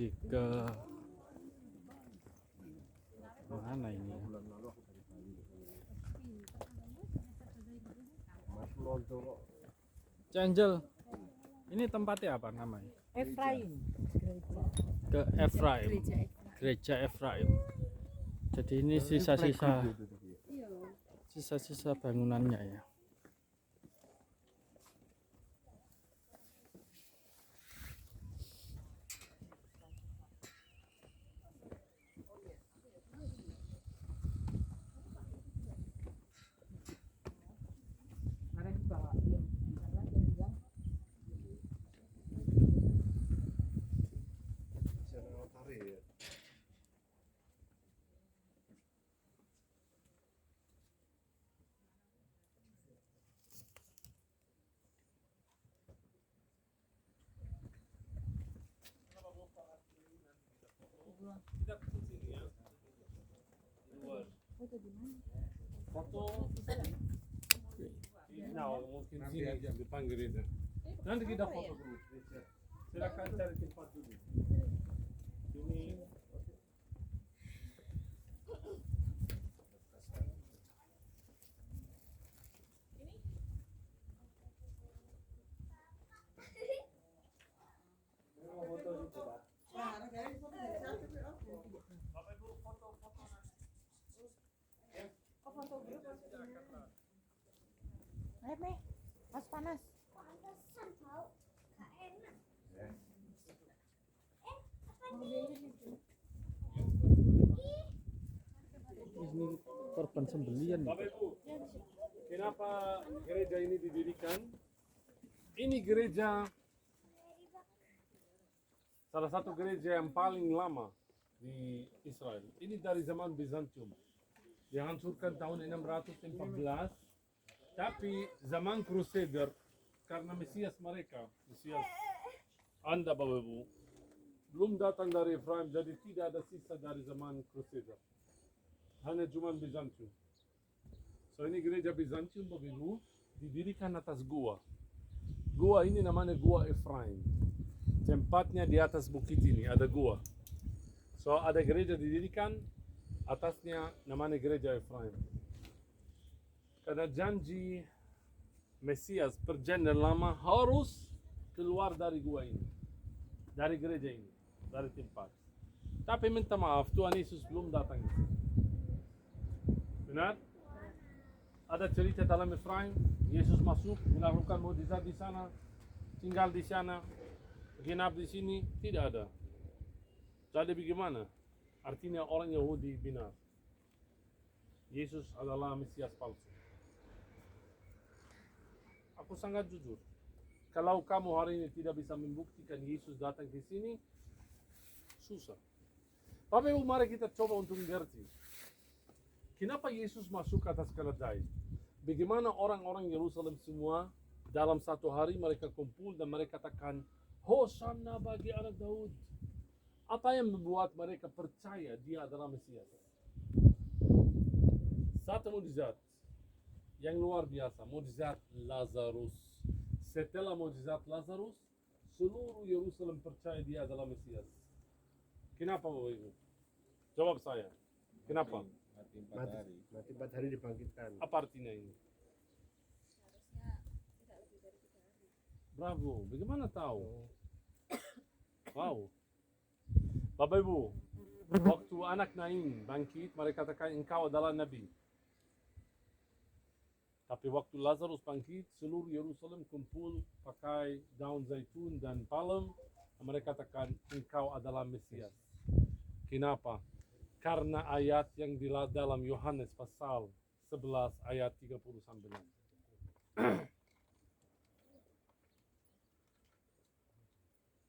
pergi ke mana ini ya? Angel, ini tempatnya apa namanya? Efraim. Ke Efraim, gereja Efraim. Jadi ini sisa-sisa bangunannya ya. Foto. Nah, mungkin sini aja depan gereja. Nanti kita foto dulu. Silakan cari tempat dulu. Sini. Ayo nih, mas panas. Ini korban sembelian. Bapak Ibu, kenapa gereja ini didirikan? Ini gereja salah satu gereja yang paling lama di Israel. Ini dari zaman Bizantium. Dihancurkan tahun 614. Tapi zaman Crusader, karena Mesias mereka, Mesias Anda Bapak Ibu, belum datang dari Efraim, jadi tidak ada sisa dari zaman Crusader. Hanya cuma Bizantium. So ini gereja Bizantium Bapak Ibu, didirikan atas gua. Gua ini namanya Gua Efraim. Tempatnya di atas bukit ini, ada gua. So ada gereja didirikan, atasnya namanya gereja Efraim. Karena janji Mesias perjanjian lama harus keluar dari gua ini, dari gereja ini, dari tempat. Tapi minta maaf, Tuhan Yesus belum datang di sini. Benar? Ada cerita dalam Efraim, Yesus masuk melakukan mukjizat di sana, tinggal di sana, genap di sini, tidak ada. Jadi bagaimana? Artinya orang Yahudi benar. Yesus adalah Mesias palsu. Aku sangat jujur. Kalau kamu hari ini tidak bisa membuktikan Yesus datang ke sini, susah. Tapi mari kita coba untuk mengerti. Kenapa Yesus masuk ke atas keledai? Bagaimana orang-orang Yerusalem semua dalam satu hari mereka kumpul dan mereka katakan, Hosanna bagi anak Daud. Apa yang membuat mereka percaya dia adalah Mesias? Satu mukjizat yang luar biasa, mukjizat Lazarus. Setelah mukjizat Lazarus, seluruh Yerusalem percaya dia adalah Mesias. Kenapa Bapak Ibu? Jawab saya. Kenapa? Mati 4 hari dibangkitkan. Apa artinya ini? Bravo, bagaimana tahu? Wow. Bapak Ibu, waktu anak Nain bangkit, mereka katakan engkau adalah Nabi. Tapi waktu Lazarus bangkit, seluruh Yerusalem kumpul pakai daun zaitun dan palem. Mereka katakan engkau adalah Mesias. Kenapa? Karena ayat yang di dalam Yohanes pasal 11 ayat 39.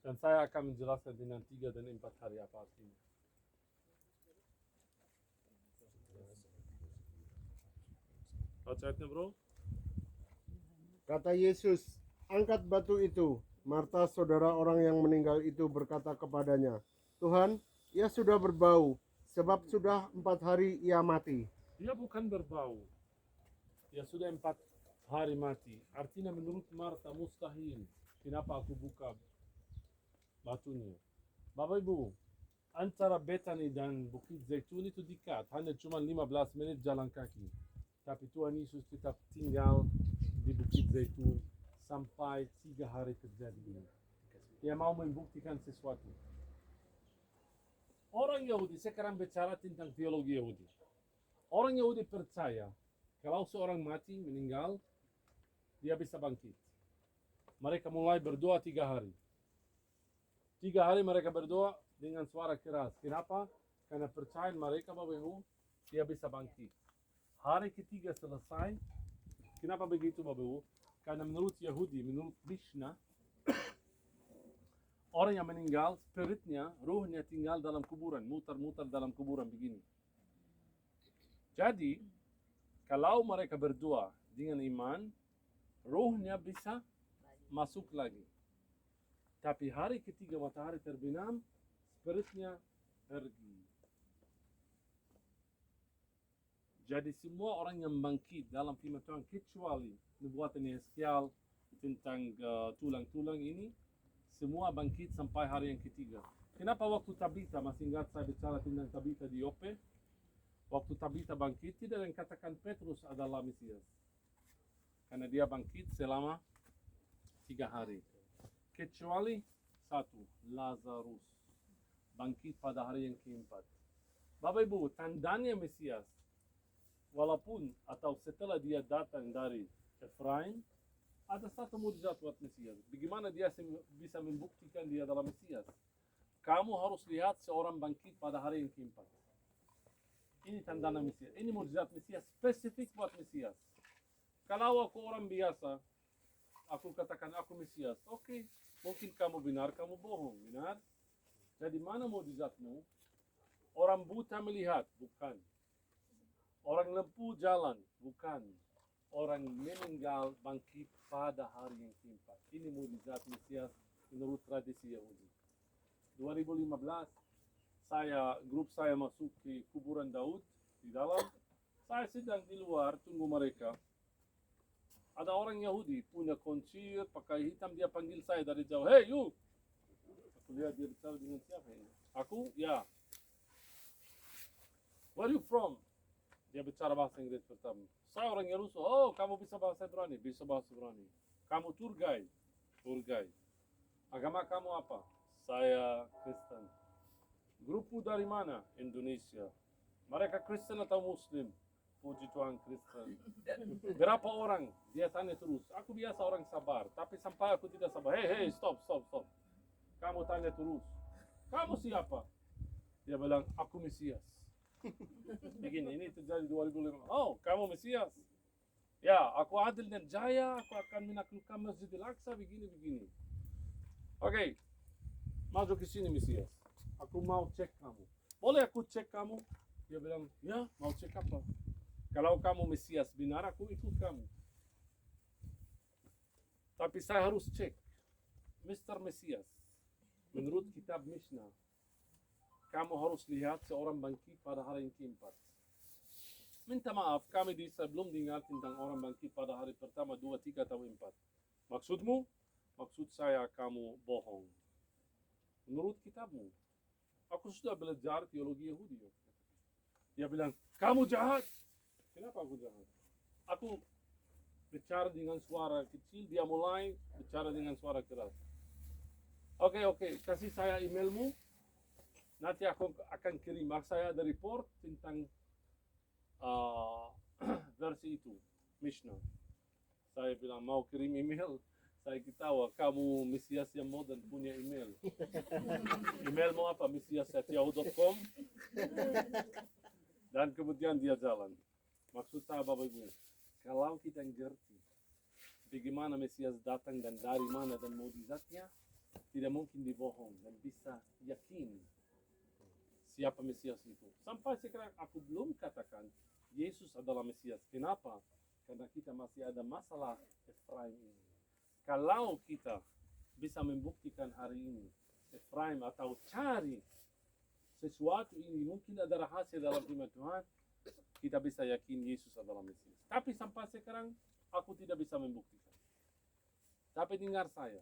Dan saya akan menjelaskan dengan 3 dan 4 hari apa artinya. Baca ayatnya bro. Kata Yesus, angkat batu itu. Marta, saudara orang yang meninggal itu, berkata kepadanya, Tuhan, ia sudah berbau, sebab sudah 4 hari ia mati. Dia bukan berbau. Dia sudah 4 hari mati. Artinya menurut Marta mustahil. Kenapa aku buka batunya? Bapak Ibu, antara Bethany dan Bukit Zaitun itu dekat, hanya cuma 15 menit jalan kaki. Tapi Tuhan Yesus tetap tinggal di Bukit Zaitun sampai 3 hari terjadi ini. Dia mau membuktikan sesuatu. Orang Yahudi, sekarang bicara tentang teologi Yahudi. Orang Yahudi percaya kalau seorang mati, meninggal, dia bisa bangkit. Mereka mulai berdoa 3 hari. 3 hari mereka berdoa dengan suara keras. Kenapa? Karena percaya mereka Bapak Ibu, dia bisa bangkit. Hari ketiga selesai. Kenapa begitu Bapak Ibu? Karena menurut Yahudi, menurut Mishnah, orang yang meninggal, spiritnya, ruhnya tinggal dalam kuburan, muter-muter dalam kuburan begini. Jadi, kalau mereka berdoa dengan iman, ruhnya bisa masuk lagi. Tapi hari ketiga matahari terbenam, spiritnya pergi. Jadi semua orang yang bangkit dalam firman Tuhan kecuali nubuatan Yeskiel tentang tulang-tulang ini, semua bangkit sampai hari yang ketiga. Kenapa waktu Tabita, masih ingat saya bicara tentang Tabita di Yope? Waktu Tabita bangkit, tidak ada yang katakan Petrus adalah Mesias. Karena dia bangkit selama 3 hari. Kecuali satu, Lazarus. Bangkit pada hari yang keempat. Bapak Ibu, tandanya Mesias, walaupun atau setelah dia datang dari Efraim, ada satu mukjizat buat Mesias. Bagaimana dia bisa membuktikan dia adalah Mesias? Kamu harus lihat seorang bangkit pada hari yang keempat. Ini tandanya Mesias. Ini mukjizat Mesias spesifik buat Mesias. Kalau aku orang biasa, aku katakan aku Mesias. Oke, mungkin kamu benar, kamu bohong, benar? Jadi mana mukjizatmu? Orang buta melihat, bukan. Orang lempu jalan, bukan. Orang meninggal bangkit pada hari yang keempat. Ini mukjizat Mesias menurut tradisi Yahudi. 2015, grup saya masuk ke kuburan Daud di dalam. Saya sedang di luar tunggu mereka. Ada orang Yahudi punya kunci pakai hitam, dia panggil saya dari jauh. Hey you! Aku lihat dia bicara dengan siapa ini? Aku? Ya. Where you from? Dia bicara bahasa Inggris pertama. Saya orang Yerusalem. Oh, kamu bisa bahasa Ibrani? Bisa bahasa Ibrani. Kamu tour guide? Tour guide. Agama kamu apa? Saya Kristen. Grupmu dari mana? Indonesia. Mereka Kristen atau Muslim? Puji Tuhan Kristen. Berapa orang? Dia tanya terus. Aku biasa orang sabar, tapi sampai aku tidak sabar. Hey, stop. Kamu tanya terus. Kamu siapa? Dia bilang, aku Mesias. Begini, ini terjadi 2005. Oh, kamu Mesias? Ya, aku adil dan jaya. Aku akan menaklukkan Masjidil Aqsa. Begini. Oke, maju ke sini Mesias. Aku mau cek kamu. Boleh aku cek kamu? Dia bilang, ya, mau cek apa? Kalau kamu Mesias benar, aku ikut kamu. Tapi saya harus cek. Mr. Mesias, menurut kitab Mishnah, kamu harus lihat seorang bangkit pada hari yang keempat. Minta maaf, kami sebelum dengar tentang orang bangkit pada hari pertama, 2, 3, atau 4. Maksudmu? Maksud saya kamu bohong. Menurut kitabmu. Aku sudah belajar teologi Yahudi. Dia bilang, kamu jahat. Kenapa aku jahat? Aku bicara dengan suara kecil, dia mulai bicara dengan suara keras. Oke, kasih saya emailmu. Nanti aku akan kirim. Saya ada report tentang versi itu, Mishnah. Saya bilang mau kirim email. Saya ketawa, kamu Mesias yang modern punya email. Emailmu apa? mesias@yahoo.com. Dan kemudian dia jalan. Maksud saya Bapak Ibu, kalau kita ngerti bagaimana Mesias datang dan dari mana dan mukjizatnya, tidak mungkin dibohong dan bisa yakin siapa Mesias itu. Sampai sekarang aku belum katakan Yesus adalah Mesias. Kenapa? Karena kita masih ada masalah Efraim ini. Kalau kita bisa membuktikan hari ini Efraim atau cari sesuatu ini, mungkin ada rahasia dalam firman Tuhan, kita bisa yakin Yesus adalah Mesias. Tapi sampai sekarang aku tidak bisa membuktikan. Tapi dengar saya,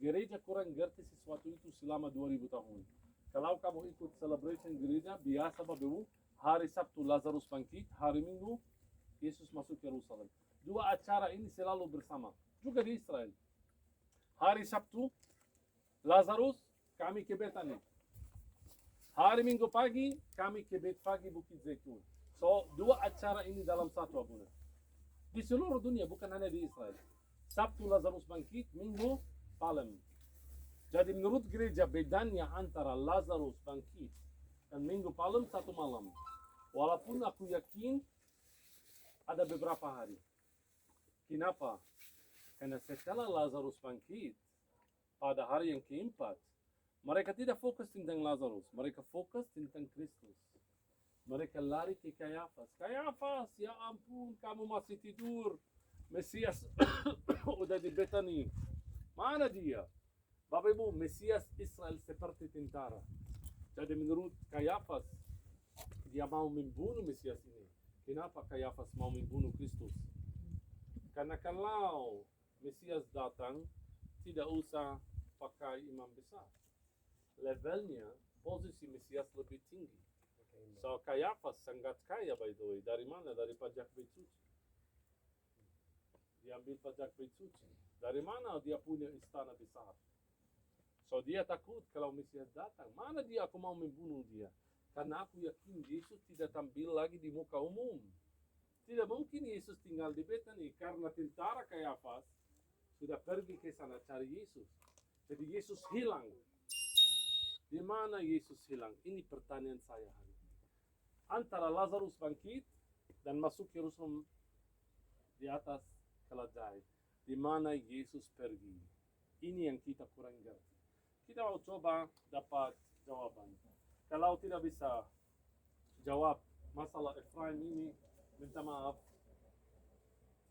Gereja kurang ngerti sesuatu itu selama 2000 tahun. Kalau kamu ikut celebration gereja, biasa Bapak hari Sabtu Lazarus bangkit, hari Minggu Yesus masuk Yerusalem. Dua acara ini selalu bersama. Juga di Israel. Hari Sabtu Lazarus, kami ke Betani. Hari Minggu pagi, kami ke Betfagi Bukit Zaitun. So, dua acara ini dalam satu abuna. Di seluruh dunia, bukan hanya di Israel. Sabtu Lazarus bangkit, Minggu Palem. Jadi menurut gereja bedanya antara Lazarus bangkit dan Minggu Palem satu malam. Walaupun aku yakin ada beberapa hari. Kenapa? Karena setelah Lazarus bangkit pada hari yang keempat, mereka tidak fokus tentang Lazarus, mereka fokus tentang Kristus. Mereka lari ke Kayafas. Kayafas, ya ampun, kamu masih tidur. Mesias udah di Betani. Mana dia? Bapak Ibu, Mesias Israel seperti tentara. Jadi menurut Kayafas, dia mau membunuh Mesias ini. Kenapa Kayafas mau membunuh Kristus? Karena kalau Mesias datang, tidak usah pakai imam besar. Levelnya, posisi Mesias lebih tinggi. So Kayafas sangat kaya by the way. Dari mana? Dari pajak bait suci. Dia ambil pajak bait suci. Dari mana dia punya istana besar? So dia takut kalau Mesias datang. Mana dia aku mau membunuh dia? Karena aku yakin Yesus tidak tampil lagi di muka umum. Tidak mungkin Yesus tinggal di Betani karena tentara Kayafas sudah pergi ke sana cari Yesus. Jadi Yesus hilang. Di mana Yesus hilang? Ini pertanyaan saya hari ini. Antara Lazarus bangkit dan masuk Yerusalem di atas keledai. Di mana Yesus pergi? Ini yang kita kurang ngerti. Kita mau coba dapat jawaban. Kalau tidak bisa jawab masalah Efraim ini, minta maaf.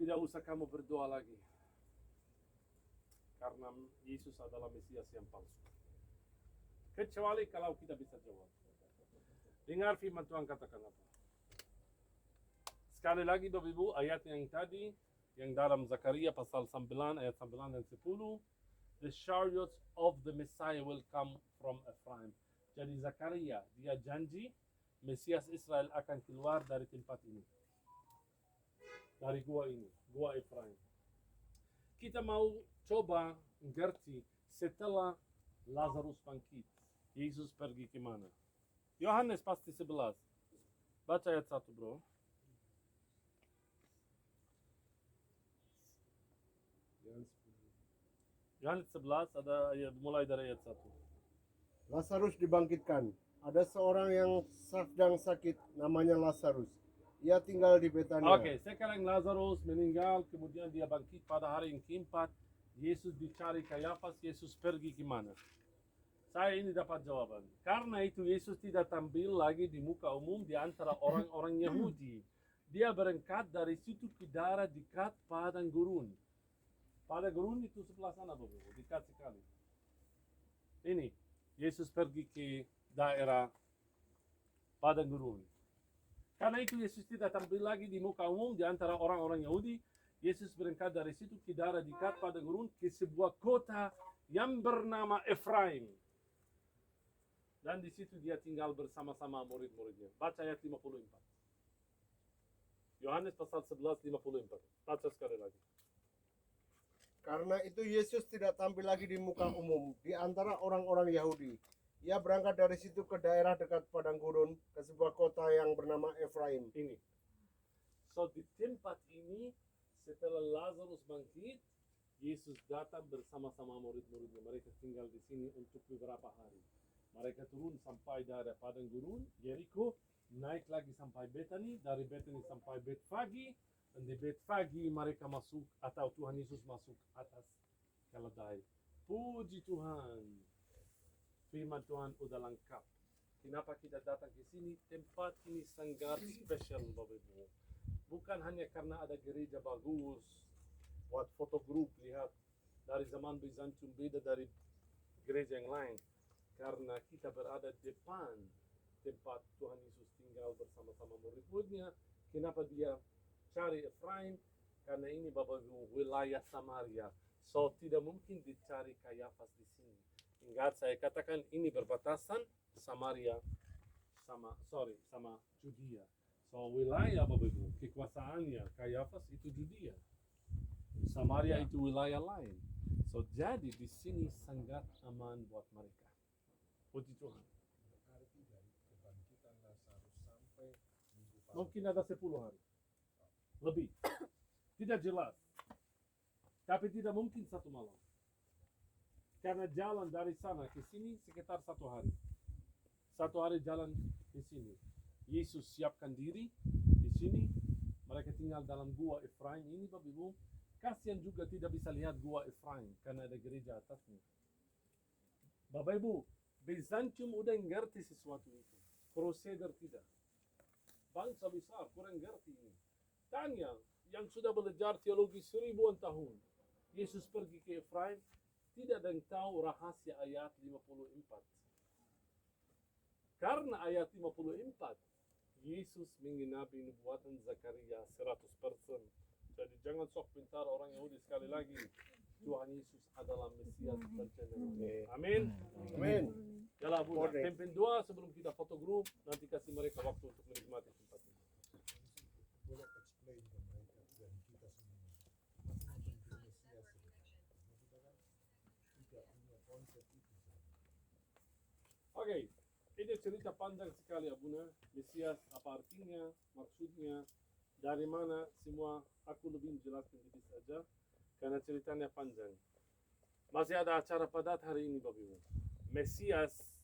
Tidak usah kamu berdoa lagi. Karena Yesus adalah Mesias yang palsu. Kecuali kalau kita bisa jawab. Dengar firman Tuhan katakan apa. Sekali lagi Bapak Ibu, ayat yang tadi, yang dalam Zakaria pasal 9, ayat 9 dan 10. The chariots of the Messiah will come from Ephraim. Jadi Zakaria, dia janji, Mesias Israel akan keluar dari tempat ini. Dari gua ini, gua Efraim. Kita mau coba ngerti setelah Lazarus bangkit, Yesus pergi ke mana? Yohanes pasti 11. Baca ayat 1 bro. Yohanes 11 ada ayat, mulai dari ayat 1. Lazarus dibangkitkan. Ada seorang yang sedang sakit, namanya Lazarus. Ia tinggal di Betania. Oke, sekarang Lazarus meninggal, kemudian dia bangkit pada hari yang keempat. Yesus dicari Kayafas, Yesus pergi ke mana? Saya ini dapat jawaban. Karena itu Yesus tidak tampil lagi di muka umum di antara orang-orang Yahudi. Dia berangkat dari situ ke daerah dekat padang gurun. Padang gurun itu sebelah sana, Bapak, dekat sekali. Ini, Yesus pergi ke daerah padang gurun. Karena itu Yesus tidak tampil lagi di muka umum di antara orang-orang Yahudi. Yesus berangkat dari situ ke daerah dekat padang gurun ke sebuah kota yang bernama Efraim. Dan di situ dia tinggal bersama-sama murid-muridnya. Baca ayat 54. Yohanes pasal 11, 54. Baca sekali lagi. Karena itu Yesus tidak tampil lagi di muka umum di antara orang-orang Yahudi. Ia berangkat dari situ ke daerah dekat padang gurun, ke sebuah kota yang bernama Efraim. Ini. So di tempat ini setelah Lazarus bangkit, Yesus datang bersama-sama murid-muridnya. Mereka tinggal di sini untuk beberapa hari. Mereka turun sampai daerah padang gurun, Jericho, naik lagi sampai Betani, dari Betani sampai Betfagi, dan di Betfagi mereka masuk, atau Tuhan Yesus masuk atas keledai. Puji Tuhan, firman Tuhan udah lengkap. Kenapa kita datang ke sini? Tempat ini sangat spesial, Bapak Ibu. Bukan hanya karena ada gereja bagus, buat foto grup, lihat dari zaman Bizantium beda dari gereja yang lain. Karena kita berada di depan tempat Tuhan Yesus tinggal bersama-sama murid-muridnya. Kenapa dia cari Efraim? Karena ini Bapak Ibu, wilayah Samaria. So tidak mungkin dicari Kayafas di sini. Ingat saya katakan ini berbatasan Samaria sama Judea. So wilayah Bapak Ibu, kekuasaannya Kayafas itu Judea. Samaria itu wilayah lain. So jadi di sini sangat aman buat mereka. Puji Tuhan. Mungkin ada 10 hari. Lebih. Tidak jelas. Tapi tidak mungkin 1 malam. Karena jalan dari sana ke sini sekitar 1 hari. 1 hari jalan di sini. Yesus siapkan diri di sini. Mereka tinggal dalam gua Efraim ini, Bapak Ibu. Kasihan juga tidak bisa lihat gua Efraim karena ada gereja atasnya. Bapak Ibu, Bizantium udah ngerti sesuatu itu. Crusader tidak. Bangsa besar kurang ngerti ini. Tanya yang sudah belajar teologi 1000-an tahun. Yesus pergi ke Efraim, tidak ada yang tahu rahasia ayat 54. Karena ayat 54, Yesus mengenapi nubuatan Zakaria 100%. Jadi jangan sok pintar orang Yahudi sekali lagi. Tuhan Yesus adalah Mesias berkenan. Amin. Amin. Yalah Bu, pimpin doa sebelum kita foto grup, nanti kasih mereka waktu untuk menikmati tempat ini. Oke, ini cerita panjang sekali Abuna. Mesias apa artinya, maksudnya, dari mana semua aku lebih menjelaskan sedikit saja karena ceritanya panjang. Masih ada acara padat hari ini Bapak Ibu. Mesias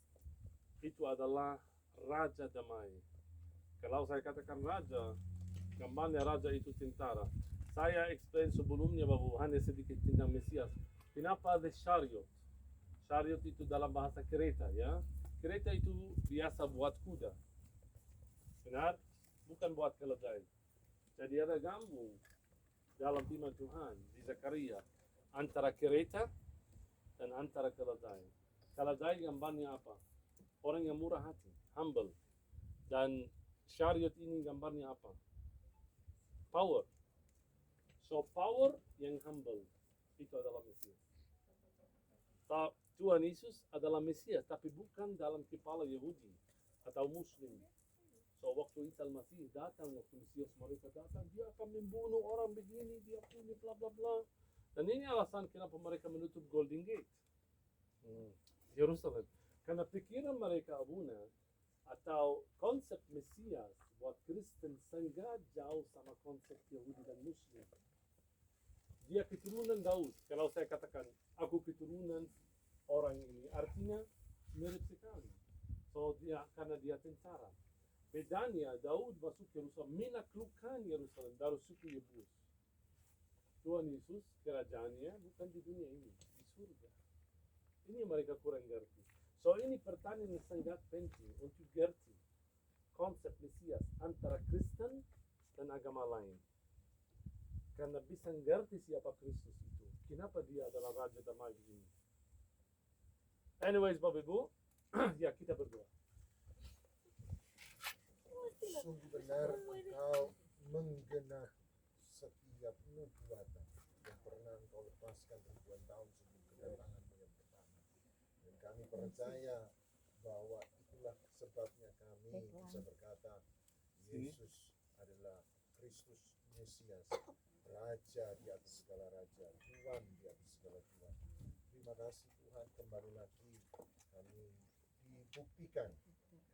itu adalah Raja Damai. Kalau saya katakan Raja, gambarnya Raja itu tentara. Saya explain sebelumnya Bapak hanya sedikit tentang Mesias. Kenapa ada chariot? Chariot itu dalam bahasa kereta ya. Kereta itu biasa buat kuda. Benar? Bukan buat keledai. Jadi ada gambung dalam firman Tuhan di Zakaria antara kereta dan antara keledai. Keledai gambarnya apa? Orang yang murah hati, humble. Dan chariot ini gambarnya apa? Power. So power yang humble itu adalah Mesias. Tuhan Yesus adalah Mesias, tapi bukan dalam kepala Yahudi atau Muslim. So waktu Isa Al-Masih datang, waktu Mesias mereka datang, dia akan membunuh orang begini, dia punya bla bla bla. Dan ini alasan kenapa mereka menutup Golden Gate, Yerusalem. Karena pikiran mereka Abuna atau konsep Mesias buat Kristen sangat jauh sama konsep Yahudi dan Muslim. Dia keturunan Daud. Kalau saya katakan aku keturunan orang ini, artinya mirip sekali. So dia karena dia tentara. Bedanya Daud masuk Yerusalem, menaklukkan Yerusalem dari suku Yebus. Tuhan Yesus kerajaannya bukan di dunia ini, di surga. Ini yang mereka kurang ngerti. So ini pertanyaan yang sangat penting untuk ngerti konsep Mesias antara Kristen dan agama lain. Karena bisa ngerti siapa Kristus itu. Kenapa dia adalah Raja Damai begini. Anyways Bapak Ibu, ya kita berdoa. Sungguh benar engkau menggenapi setiap nubuatan yang pernah engkau lepaskan ribuan tahun sebelum kedatanganmu yang pertama. Dan kami percaya bahwa itulah sebabnya kami bisa berkata Yesus adalah Kristus Mesias, Raja di atas segala raja, Tuhan di atas segala Tuhan. Terima kasih Tuhan, kembali lagi kami dibuktikan.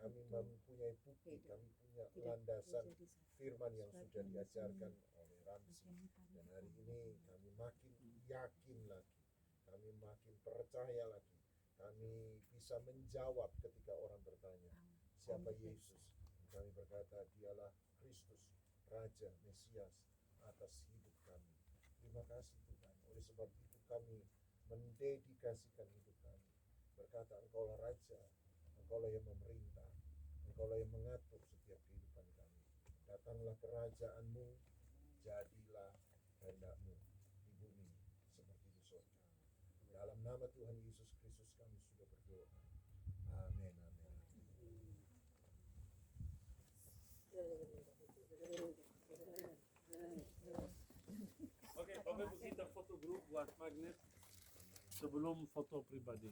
Kami mempunyai bukti, kami punya landasan firman yang sudah diajarkan oleh Ramsi. Dan hari ini kami makin yakin lagi, kami makin percaya lagi. Kami bisa menjawab ketika orang bertanya, siapa Yesus? Kami berkata, dialah Kristus, Raja, Mesias atas hidup kami. Terima kasih Tuhan, oleh sebab itu kami mendedikasikan hidup kami. Berkata, Engkaulah Raja, Engkaulah yang memerintah, Engkaulah yang mengatur setiap kehidupan kami. Datanglah kerajaan-Mu, jadilah kehendak-Mu di bumi seperti di surga. Dalam nama Tuhan Yesus Kristus kami sudah berdoa. Amin. Amin. Oke, Bapak Ibu kita foto grup buat magnet sebelum foto pribadi.